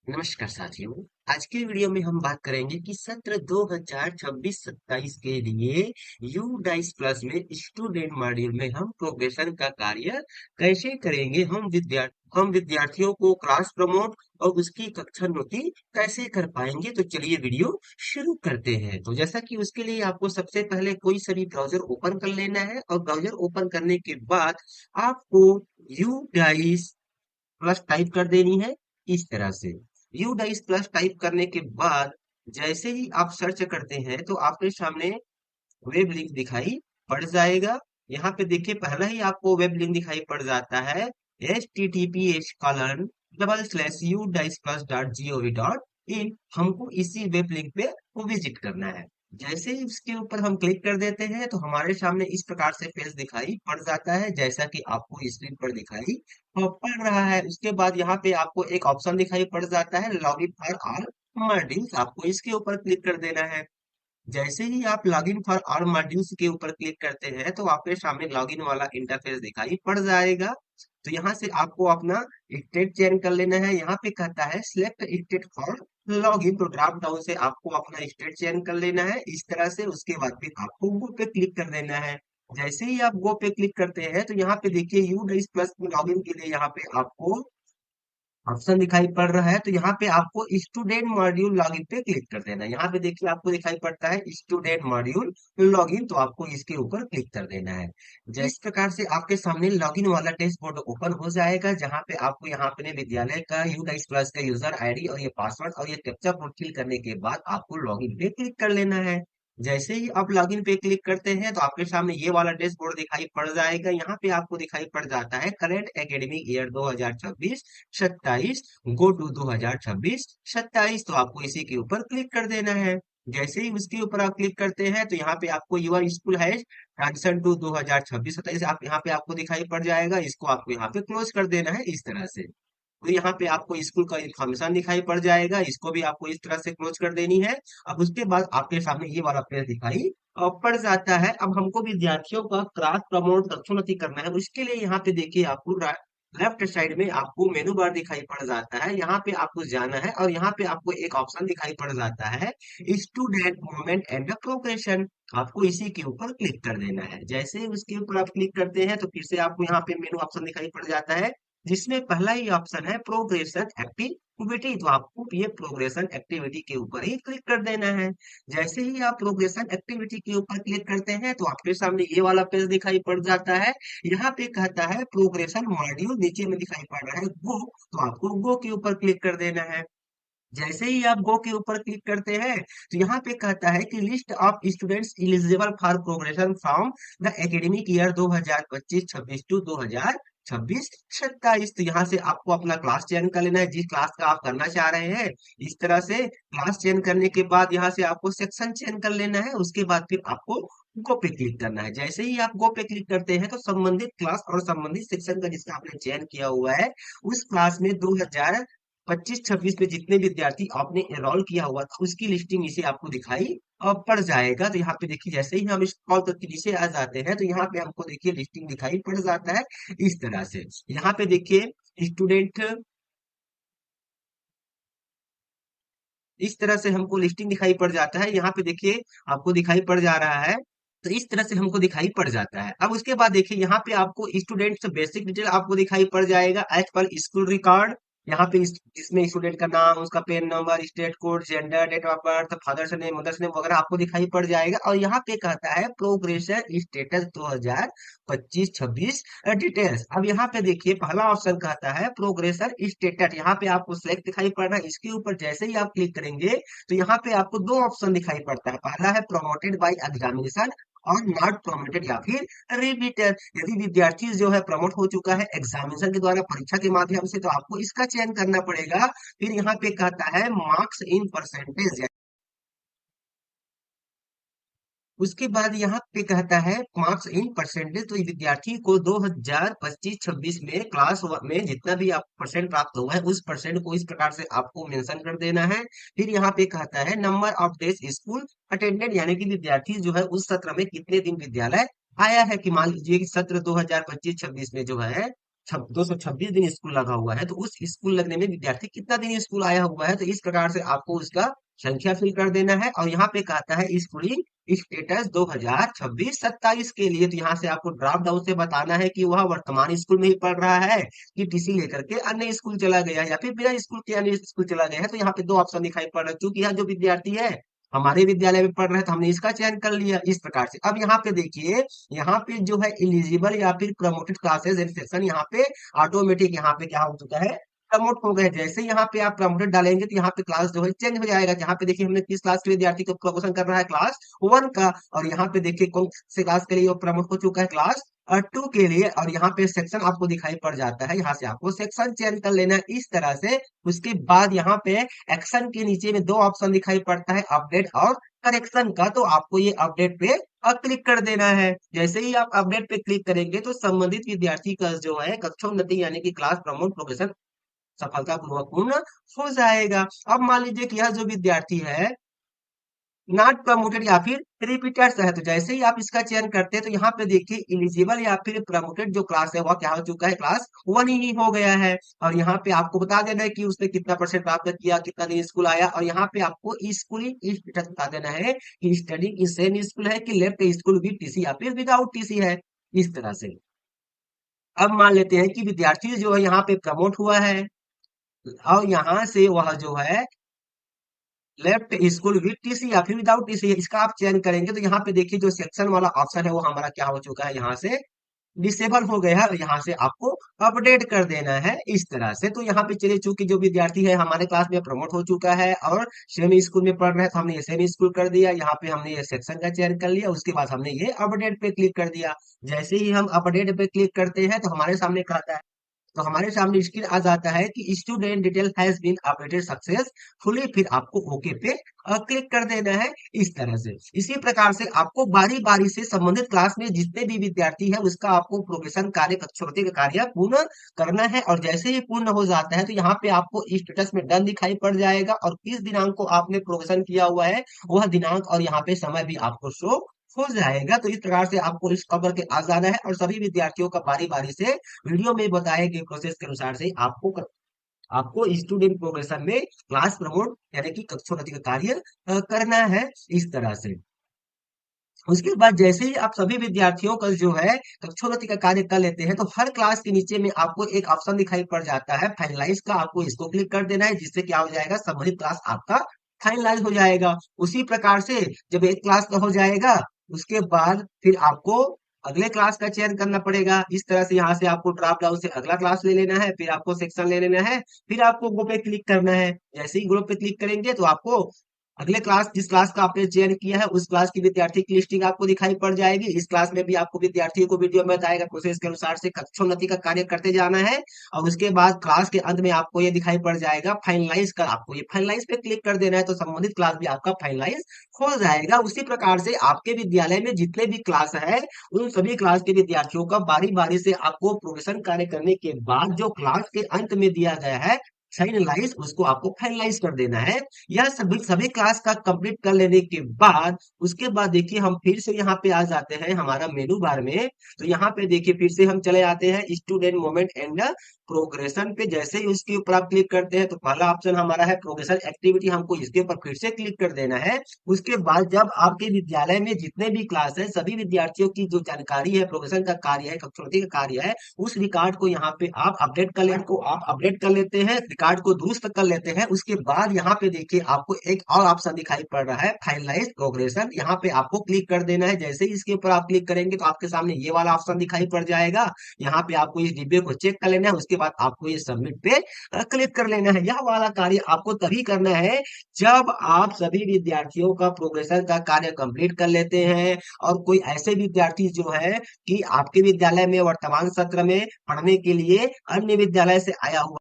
नमस्कार साथियों। आज के वीडियो में हम बात करेंगे कि सत्र 2026-27 के लिए यू डाइस प्लस में स्टूडेंट मॉड्यूल में हम प्रोग्रेशन का कार्य कैसे करेंगे। हम विद्यार्थियों को क्लास प्रमोट और उसकी कक्षा नोटी कैसे कर पाएंगे। तो चलिए वीडियो शुरू करते हैं। तो जैसा कि उसके लिए आपको सबसे पहले कोई सा भी ब्राउजर ओपन कर लेना है और ब्राउजर ओपन करने के बाद आपको यू डाइस प्लस टाइप कर देनी है इस तरह से। यू डाइस प्लस टाइप करने के बाद जैसे ही आप सर्च करते हैं तो आपके सामने वेब लिंक दिखाई पड़ जाएगा। यहाँ पे देखिए पहला ही आपको वेब लिंक दिखाई पड़ जाता है https://u-plus.gov.in। हमको इसी वेब लिंक पे विजिट करना है। जैसे ही उसके ऊपर हम क्लिक कर देते हैं तो हमारे सामने इस प्रकार से पेज दिखाई पड़ जाता है, जैसा कि आपको स्क्रीन पर दिखाई पड़ रहा है। उसके बाद यहाँ पे आपको एक ऑप्शन दिखाई पड़ जाता है log in for all modules, आपको इसके ऊपर क्लिक कर देना है। जैसे ही आप लॉगिन फॉर ऑल मॉड्यूल्स के ऊपर क्लिक करते हैं तो आपके सामने लॉगिन वाला इंटरफेस दिखाई पड़ जाएगा। तो यहाँ से आपको अपना स्टेट चयन कर लेना है। यहाँ पे कहता है सिलेक्ट स्टेट फॉर लॉगिन, तो ड्रॉप डाउन से आपको अपना स्टेट चयन कर लेना है इस तरह से। उसके बाद फिर आपको गो पे क्लिक कर देना है। जैसे ही आप गो पे क्लिक करते हैं तो यहाँ पे देखिए यू डाइस प्लस में लॉगिन के लिए यहाँ पे आपको ऑप्शन दिखाई पड़ रहा है। तो यहाँ पे आपको स्टूडेंट मॉड्यूल लॉगिन पे क्लिक कर देना है। यहाँ पे देखिए आपको दिखाई पड़ता है स्टूडेंट मॉड्यूल लॉगिन, तो आपको इसके ऊपर क्लिक कर देना है। जिस प्रकार से आपके सामने लॉगिन वाला डैशबोर्ड ओपन हो जाएगा, जहाँ पे आपको यहाँ पे विद्यालय का यूडाइस प्लस का यूजर आईडी और ये पासवर्ड और ये कैप्चा कोड फिल करने के बाद आपको लॉगिन पे क्लिक कर लेना है। जैसे ही आप लॉगिन पे क्लिक करते हैं तो आपके सामने ये वाला डैशबोर्ड दिखाई पड़ जाएगा। यहाँ पे आपको दिखाई पड़ जाता है current academic year 2026-27, go to 2026-27, तो आपको इसी के ऊपर क्लिक कर देना है। जैसे ही उसके ऊपर आप क्लिक करते हैं तो यहाँ पे आपको यूर स्कूल है ट्रांजिशन टू 2026-27 आप यहाँ पे आपको दिखाई पड़ जाएगा। इसको आपको यहाँ पे क्लोज कर देना है इस तरह से। तो यहाँ पे आपको स्कूल का इन्फॉर्मेशन दिखाई पड़ जाएगा, इसको भी आपको इस तरह से क्लोज कर देनी है। अब उसके बाद आपके सामने ये वाला पेज दिखाई पड़ जाता है। अब हमको विद्यार्थियों का क्लास प्रमोट दक्षोन्नति करना है। उसके लिए यहाँ पे देखिए आपको लेफ्ट साइड में आपको मेनू बार दिखाई पड़ जाता है। यहाँ पे आपको जाना है और यहाँ पे आपको एक ऑप्शन दिखाई पड़ जाता है स्टूडेंट मूवमेंट एंड प्रोग्रेशन, आपको इसी के ऊपर क्लिक कर देना है। जैसे ही उसके ऊपर आप क्लिक करते हैं तो फिर से आपको यहाँ पे मेनू ऑप्शन दिखाई पड़ जाता है, जिसमें पहला ही ऑप्शन है प्रोग्रेशन एक्टिविटी, तो आपको ये प्रोग्रेशन एक्टिविटी के ऊपर ही क्लिक कर देना है। जैसे ही आप प्रोग्रेशन एक्टिविटी के ऊपर क्लिक करते हैं तो आपके सामने ये वाला पेज दिखाई पड़ जाता है। यहाँ पे कहता है प्रोग्रेशन मॉड्यूल, नीचे में दिखाई पड़ रहा है गो, तो आपको गो के ऊपर क्लिक कर देना है। जैसे ही आप गो के ऊपर क्लिक करते हैं तो यहाँ पे कहता है कि list of students eligible for progression from the academic year 2025-26 to 2026-27, तो यहाँ से आपको अपना क्लास चयन कर लेना है जिस क्लास का आप करना चाह रहे हैं। इस तरह से क्लास चयन करने के बाद यहाँ से आपको सेक्शन चयन कर लेना है। उसके बाद फिर आपको गो पे क्लिक करना है। जैसे ही आप गो पे क्लिक करते हैं तो संबंधित क्लास और संबंधित सेक्शन का जिसका आपने चयन किया हुआ है उस क्लास में 2025-26 में जितने विद्यार्थी आपने एनरोल किया हुआ था उसकी लिस्टिंग इसे आपको दिखाई पड़ जाएगा। तो यहाँ पे देखिए जैसे ही हम स्क्रॉल करके नीचे आ जाते हैं तो यहाँ पे हमको देखिए लिस्टिंग दिखाई पड़ जाता है इस तरह से। यहाँ पे देखिए स्टूडेंट, इस तरह से हमको लिस्टिंग दिखाई पड़ जाता है। यहाँ पे देखिए आपको दिखाई पड़ जा रहा है, तो इस तरह से हमको दिखाई पड़ जाता है। अब उसके बाद देखिए यहाँ पे आपको स्टूडेंट बेसिक डिटेल आपको दिखाई पड़ जाएगा एज पर स्कूल रिकॉर्ड। यहाँ पे इसमें स्टूडेंट का नाम, उसका PEN number, state code, gender, date of birth, father's name, mother's name वगैरह आपको दिखाई पड़ जाएगा। और यहाँ पे कहता है प्रोग्रेशन स्टेटस 2025-26 डिटेल्स। अब यहाँ पे देखिए पहला ऑप्शन कहता है प्रोग्रेशन स्टेटस, यहाँ पे आपको सिलेक्ट दिखाई पड़ रहा है। इसके ऊपर जैसे ही आप क्लिक करेंगे तो यहाँ पे आपको दो ऑप्शन दिखाई पड़ता है। पहला है प्रमोटेड बाय एग्जामिनेशन और नॉट प्रमोटेड या फिर रिपीटर। यदि विद्यार्थी जो है प्रमोट हो चुका है एग्जामिनेशन के द्वारा परीक्षा के माध्यम से तो आपको इसका चयन करना पड़ेगा। फिर यहाँ पे कहता है मार्क्स इन परसेंटेज, उसके बाद यहाँ पे कहता है मार्क्स इन परसेंटेज, तो विद्यार्थी को 2025-26 में में जितना भी आप परसेंट प्राप्त हुआ है उस परसेंट को इस प्रकार से आपको मेंशन कर देना है। फिर यहाँ पे कहता है number of days school attended, यानी कि विद्यार्थी जो है उस सत्र में कितने दिन विद्यालय आया है। कि मान लीजिए कि सत्र 2025-26 में जो है 226 दिन स्कूल लगा हुआ है, तो उस स्कूल लगने में विद्यार्थी कितना दिन स्कूल आया हुआ है, तो इस प्रकार से आपको उसका संख्या फिल कर देना है। और यहाँ पे कहता है स्कूलिंग स्टेटस 2026-27 के लिए, तो यहाँ से आपको ड्रॉप डाउन से बताना है कि वह वर्तमान स्कूल में ही पढ़ रहा है कि टीसी लेकर के अन्य स्कूल चला गया है या फिर बिना स्कूल के अन्य स्कूल चला गया है। तो यहाँ पे दो ऑप्शन दिखाई पड़ रहा है, क्योंकि यहाँ जो विद्यार्थी है हमारे विद्यालय में पढ़ रहा है तो हमने इसका चयन कर लिया इस प्रकार से। अब यहाँ पे देखिए, यहाँ पे जो है एलिजिबल या फिर प्रमोटेड क्लासेस एंड सेक्शन, यहाँ पे ऑटोमेटिक यहाँ पे क्या हो चुका है, प्रमोट हो गए। जैसे यहाँ पे आप प्रमोटेड डालेंगे तो यहाँ पे क्लास जो है चेंज हो जाएगा। यहाँ पे देखिए हमने किस क्लास के विद्यार्थी को प्रमोशन कर रहा है, क्लास 1 का। और यहाँ पे देखिए कौन से क्लास के लिए वो प्रमोट हो चुका है, क्लास 2 के लिए। और यहाँ पे सेक्शन आपको दिखाई पड़ जाता है, यहाँ से आपको सेक्शन चेंज कर लेना है इस तरह से। उसके बाद यहाँ पे एक्शन के नीचे में दो ऑप्शन दिखाई पड़ता है, अपडेट और करेक्शन का। तो आपको ये अपडेट पे क्लिक कर देना है। जैसे ही आप अपडेट पे क्लिक करेंगे तो संबंधित विद्यार्थी का जो है कक्षा उन्नति यानी कि क्लास प्रमोट प्रोग्रेशन सफलतापूर्वक पूर्ण हो जाएगा। अब मान लीजिए कि यह जो विद्यार्थी है नॉट प्रमोटेड या फिर रिपीटर्स है, तो जैसे ही आप इसका चयन करते हैं तो यहाँ पे देखिए एलिजिबल या फिर प्रमोटेड जो क्लास है वह क्या हो चुका है, क्लास 1 ही हो गया है। और यहाँ पे आपको बता देना है कि उसने कितना परसेंट प्राप्त किया, कितना दिन स्कूल आया। और यहाँ पे आपको स्कूलिंग स्टेटस बता देना है कि स्टडिंग इन सेम स्कूल है कि लेफ्ट स्कूल विद टीसी या फिर विदाउट टीसी है, इस तरह से। अब मान लेते हैं कि विद्यार्थी जो है यहाँ पे प्रमोट हुआ है और यहाँ से वह जो है लेफ्ट स्कूल विद टीसी या फिर विदाउट टीसी, इसका आप चयन करेंगे तो यहाँ पे देखिए जो सेक्शन वाला ऑप्शन है वो हमारा क्या हो चुका है, यहाँ से डिसेबल हो गया है। और यहाँ से आपको अपडेट कर देना है इस तरह से। तो यहाँ पे चलिए, चूंकि जो विद्यार्थी है हमारे क्लास में प्रमोट हो चुका है और सेम स्कूल में पढ़ रहे हैं तो हमने ये सेम स्कूल कर दिया। यहाँ पे हमने ये सेक्शन का चयन कर लिया, उसके बाद हमने ये अपडेट पे क्लिक कर दिया। जैसे ही हम अपडेट पे क्लिक करते हैं तो हमारे सामने कहता है, तो हमारे सामने स्क्रीन आ जाता है कि student detail has been updated successfully. फिर आपको ओके पे क्लिक कर देना है इस तरह से। इसी प्रकार से आपको बारी बारी से संबंधित क्लास में जितने भी विद्यार्थी है उसका आपको प्रोग्रेशन कार्य, कक्षावृत्ति का कार्य पूर्ण करना है। और जैसे ही पूर्ण हो जाता है तो यहाँ पे आपको स्टेटस में डन दिखाई पड़ जाएगा और किस दिनांक को आपने प्रोग्रेशन किया हुआ है वह दिनांक और यहाँ पे समय भी आपको शो हो जाएगा। तो इस प्रकार से आपको इस कवर के आ जाना है और सभी विद्यार्थियों का बारी बारी से वीडियो में बताए गए प्रोसेस के अनुसार से आपको स्टूडेंट प्रोग्रेशन में क्लास प्रमोट यानी कि कक्षोन्नति का कार्य करना है इस तरह से। उसके बाद जैसे ही आप सभी विद्यार्थियों का जो है कक्षोन्नति का कार्य कर लेते हैं तो हर क्लास के नीचे में आपको एक ऑप्शन दिखाई पड़ जाता है फाइनलाइज का, आपको इसको क्लिक कर देना है जिससे क्या हो जाएगा, संबंधित क्लास आपका फाइनलाइज हो जाएगा। उसी प्रकार से जब एक क्लास का हो जाएगा उसके बाद फिर आपको अगले क्लास का चयन करना पड़ेगा। इस तरह से यहाँ से आपको ड्रॉप डाउन से अगला क्लास ले लेना है, फिर आपको सेक्शन ले लेना है, फिर आपको ग्रुप पे क्लिक करना है। जैसे ही ग्रुप पे क्लिक करेंगे तो आपको अगले क्लास, जिस क्लास का आपने चयन किया है उस क्लास की विद्यार्थी की लिस्टिंग आपको दिखाई पड़ जाएगी। इस क्लास में भी आपको विद्यार्थियों को वीडियो में बताएगा प्रोसेस के अनुसार से कक्षोन्नति का कार्य करते जाना है। और उसके बाद क्लास के अंत में आपको ये दिखाई पड़ जाएगा फाइनलाइज कर, आपको ये फाइनलाइज पे क्लिक कर देना है तो संबंधित क्लास भी आपका फाइनलाइज हो जाएगा। उसी प्रकार से आपके विद्यालय में जितने भी क्लास है उन सभी क्लास के विद्यार्थियों का बारी बारी से आपको प्रोग्रेशन कार्य करने के बाद जो क्लास के अंत में दिया गया है फाइनलाइज, उसको आपको फाइनलाइज कर देना है। यह सभी सभी क्लास का कंप्लीट कर लेने के बाद उसके बाद देखिए हम फिर से यहाँ पे आ जाते हैं हमारा मेनू बार में। तो यहाँ पे देखिए फिर से हम चले आते हैं स्टूडेंट मोमेंट एंड प्रोग्रेशन पे। जैसे ही उसके ऊपर आप क्लिक करते हैं तो पहला ऑप्शन हमारा है प्रोग्रेशन एक्टिविटी, हमको इसके ऊपर फिर से क्लिक कर देना है। उसके बाद जब आपके विद्यालय में जितने भी क्लास है सभी विद्यार्थियों की जो जानकारी है, प्रोग्रेशन का कार्य है, कक्षावृत्ति का कार्य है, उस रिकॉर्ड को यहाँ पे आप अपडेट कर लेते हैं, रिकॉर्ड को दुरुस्त कर लेते हैं। उसके बाद यहाँ पे देखिए आपको एक और ऑप्शन दिखाई पड़ रहा है फाइनलाइज प्रोग्रेशन, यहाँ पे आपको क्लिक कर देना है। जैसे ही इसके ऊपर आप क्लिक करेंगे तो आपके सामने ये वाला ऑप्शन दिखाई पड़ जाएगा। यहाँ पे आपको इस डिब्बे को चेक कर लेना है, उसके बाद आपको ये सबमिट पे क्लिक कर लेना है। यह वाला कार्य आपको तभी करना है जब आप सभी विद्यार्थियों का प्रोग्रेशन का कार्य कंप्लीट कर लेते हैं और कोई ऐसे विद्यार्थी जो है कि आपके विद्यालय में वर्तमान सत्र में पढ़ने के लिए अन्य विद्यालय से आया हुआ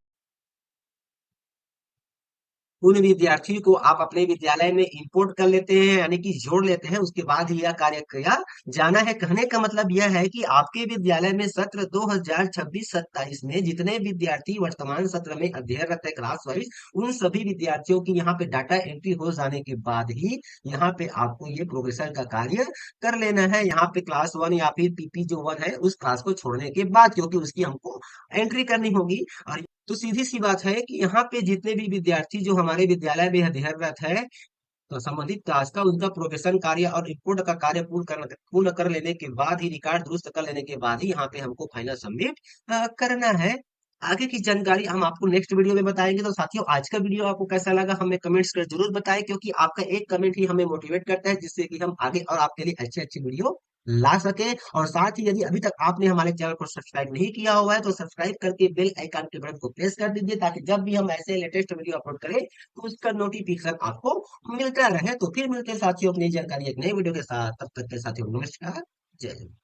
उन विद्यार्थियों को आप अपने विद्यालय में इंपोर्ट कर लेते हैं, यानी कि जोड़ लेते हैं, उसके बाद ही यह कार्य किया जाना है। कहने का मतलब यह है कि आपके विद्यालय में सत्र 2026-27 में जितने विद्यार्थी वर्तमान सत्र में अध्ययनरत है क्लास वाइज, उन सभी विद्यार्थियों की यहाँ पे डाटा एंट्री हो जाने के बाद ही यहाँ पे आपको ये प्रोग्रेशन का कार्य कर लेना है। यहाँ पे क्लास वन या फिर पीपी जो वन है उस क्लास को छोड़ने के बाद, क्योंकि उसकी हमको एंट्री करनी होगी। और तो सीधी सी बात है कि यहाँ पे जितने भी विद्यार्थी जो हमारे विद्यालय में अध्ययनरत है, तो संबंधित क्लास का उनका प्रोफेशन कार्य और रिपोर्ट का कार्य पूर्ण कर लेने के बाद ही, रिकॉर्ड दुरुस्त कर लेने के बाद ही यहाँ पे हमको फाइनल सबमिट करना है। आगे की जानकारी हम आपको नेक्स्ट वीडियो में बताएंगे। तो साथियों, आज का वीडियो आपको कैसा लगा हमें कमेंट्स कर जरूर बताएं, क्योंकि आपका एक कमेंट ही हमें मोटिवेट करता है, जिससे कि हम आगे और आपके लिए अच्छे अच्छे वीडियो ला सके। और साथ ही यदि अभी तक आपने हमारे चैनल को सब्सक्राइब नहीं किया हुआ है, तो सब्सक्राइब करके बेल आइकन के बटन को प्रेस कर दीजिए, ताकि जब भी हम ऐसे लेटेस्ट वीडियो अपलोड करें तो उसका नोटिफिकेशन आपको मिलता रहे। तो फिर मिलते हैं साथियों अपनी जानकारी एक नई वीडियो के साथ, तब तक के साथियों नमस्कार, जय हिंद।